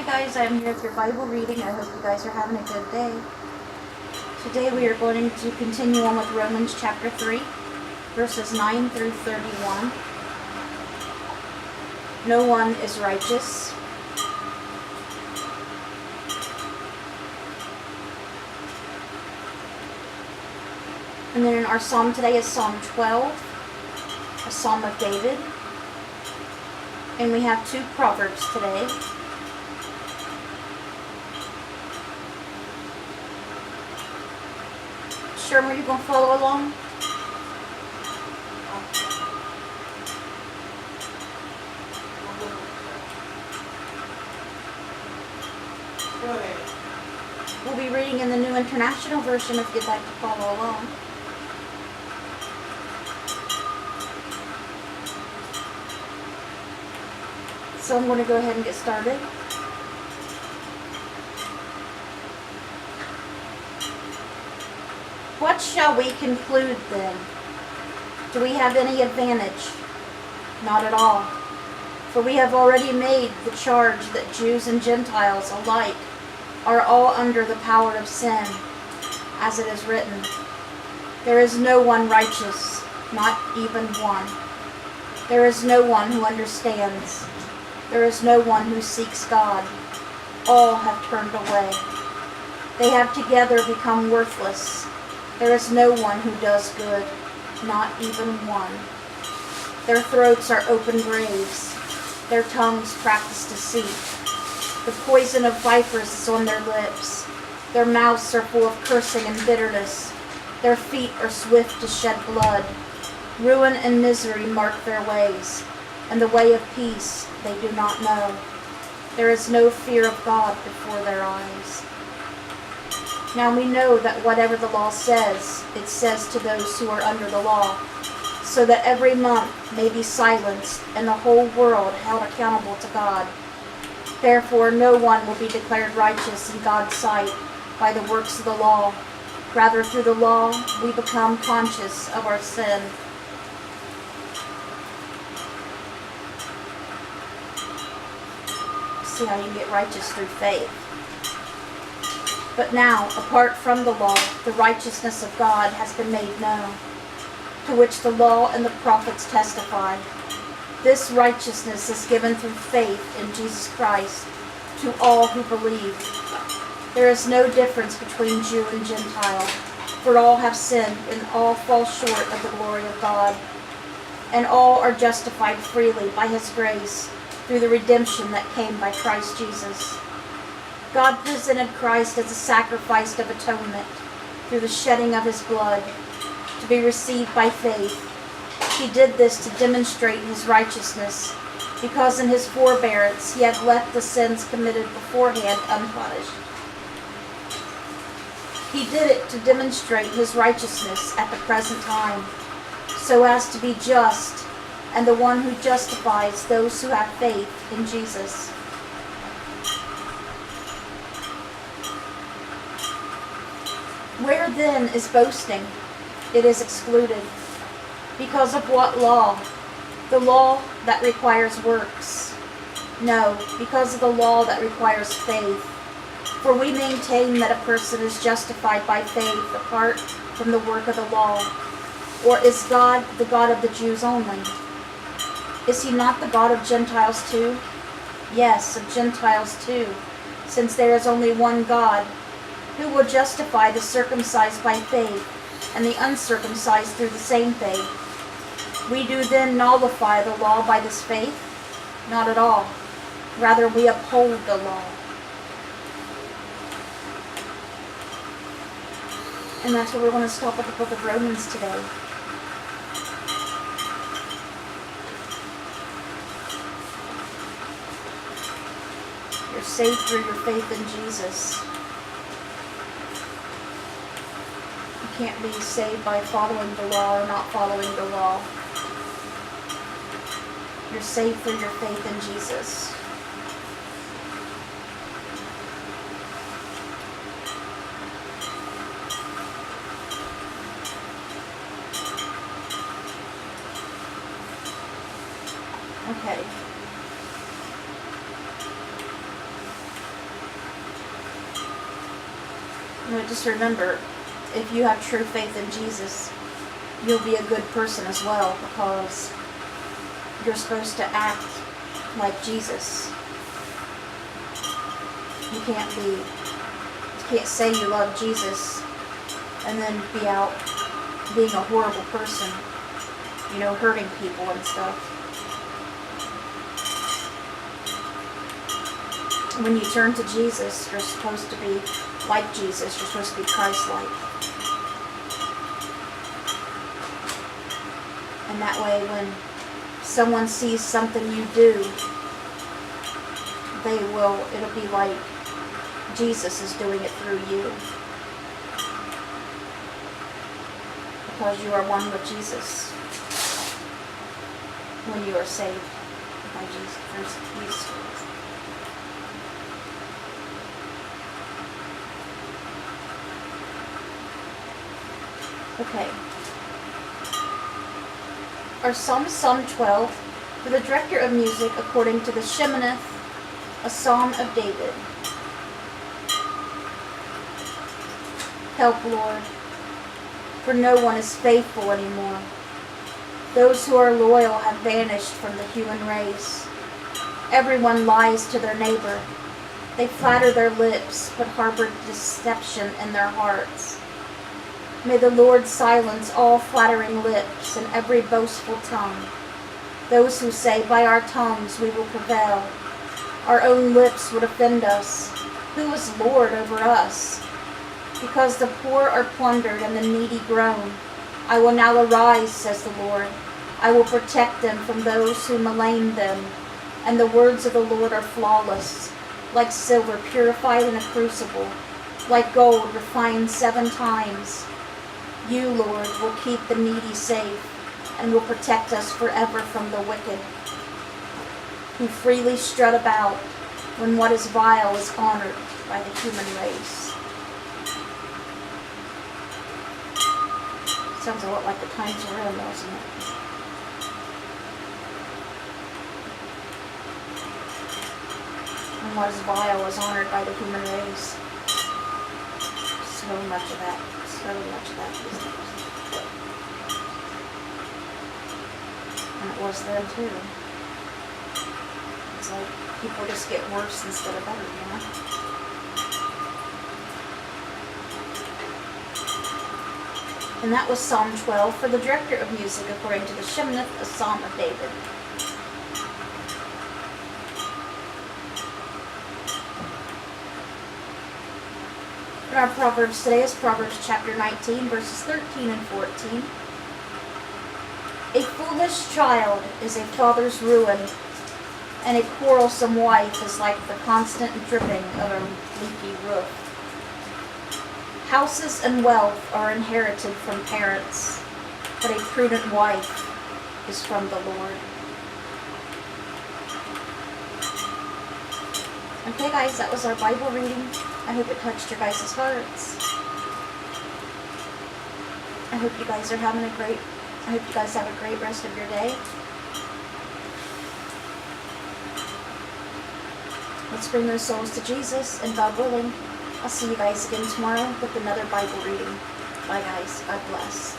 Hi guys, I'm here with your Bible reading. I hope you guys are having a good day. Today we are going to continue on with Romans chapter 3, verses 9 through 31. No one is righteous. And then our psalm today is Psalm 12, a psalm of David. And we have 2 Proverbs today. Sherman, are you going to follow along? Go ahead. We'll be reading in the New International Version if you'd like to follow along. So I'm going to go ahead and get started. What shall we conclude then? Do we have any advantage? Not at all. For we have already made the charge that Jews and Gentiles alike are all under the power of sin, as it is written, there is no one righteous, not even one. There is no one who understands. There is no one who seeks God. All have turned away. They have together become worthless. There is no one who does good, not even one. Their throats are open graves. Their tongues practice deceit. The poison of vipers is on their lips. Their mouths are full of cursing and bitterness. Their feet are swift to shed blood. Ruin and misery mark their ways, and the way of peace they do not know. There is no fear of God before their eyes. Now we know that whatever the law says, it says to those who are under the law, so that every month may be silenced and the whole world held accountable to God. Therefore no one will be declared righteous in God's sight by the works of the law. Rather, through the law, we become conscious of our sin. See how you get righteous through faith. But now, apart from the law, the righteousness of God has been made known, to which the law and the prophets testify. This righteousness is given through faith in Jesus Christ to all who believe. There is no difference between Jew and Gentile, for all have sinned and all fall short of the glory of God, and all are justified freely by His grace through the redemption that came by Christ Jesus. God presented Christ as a sacrifice of atonement through the shedding of His blood to be received by faith. He did this to demonstrate His righteousness, because in His forbearance He had left the sins committed beforehand unpunished. He did it to demonstrate His righteousness at the present time, so as to be just and the one who justifies those who have faith in Jesus. Where then is boasting? It is excluded. Because of what law? The law that requires works? No, because of the law that requires faith. For we maintain that a person is justified by faith apart from the work of the law. Or is God the God of the Jews only? Is He not the God of Gentiles too? Yes, of Gentiles too, since there is only one God, who will justify the circumcised by faith, and the uncircumcised through the same faith. We do then nullify the law by this faith? Not at all. Rather, we uphold the law. And that's where we're going to stop at the book of Romans today. You're saved through your faith in Jesus. You can't be saved by following the law or not following the law. You're saved through your faith in Jesus. Okay. But just remember, if you have true faith in Jesus, you'll be a good person as well, because you're supposed to act like Jesus. You can't say you love Jesus and then be out being a horrible person, hurting people and stuff. When you turn to Jesus, you're supposed to be like Jesus. You're supposed to be Christ-like. And that way, when someone sees something you do, it'll be like Jesus is doing it through you. Because you are one with Jesus when you are saved by Jesus, through Jesus Christ. Okay. Our psalm is Psalm 12, for the director of music according to the Sheminith, a psalm of David. Help, Lord, for no one is faithful anymore. Those who are loyal have vanished from the human race. Everyone lies to their neighbor. They flatter their lips, but harbor deception in their hearts. May the Lord silence all flattering lips and every boastful tongue. Those who say, by our tongues we will prevail. Our own lips would offend us. Who is Lord over us? Because the poor are plundered and the needy groan. I will now arise, says the Lord. I will protect them from those who malign them. And the words of the Lord are flawless, like silver purified in a crucible, like gold refined 7 times. You, Lord, will keep the needy safe and will protect us forever from the wicked, who freely strut about when what is vile is honored by the human race. Sounds a lot like the times we're in, doesn't it? And what is vile is honored by the human race. So much of that these days. And it was then too. It's like people just get worse instead of better, And that was Psalm 12 for the director of music according to the Sheminith, a psalm of David. And our Proverbs today is Proverbs chapter 19, verses 13 and 14. A foolish child is a father's ruin, and a quarrelsome wife is like the constant dripping of a leaky roof. Houses and wealth are inherited from parents, but a prudent wife is from the Lord. Okay guys, that was our Bible reading. I hope it touched your guys' hearts. I hope you guys have a great rest of your day. Let's bring those souls to Jesus, and God willing, I'll see you guys again tomorrow with another Bible reading. Bye guys. God bless.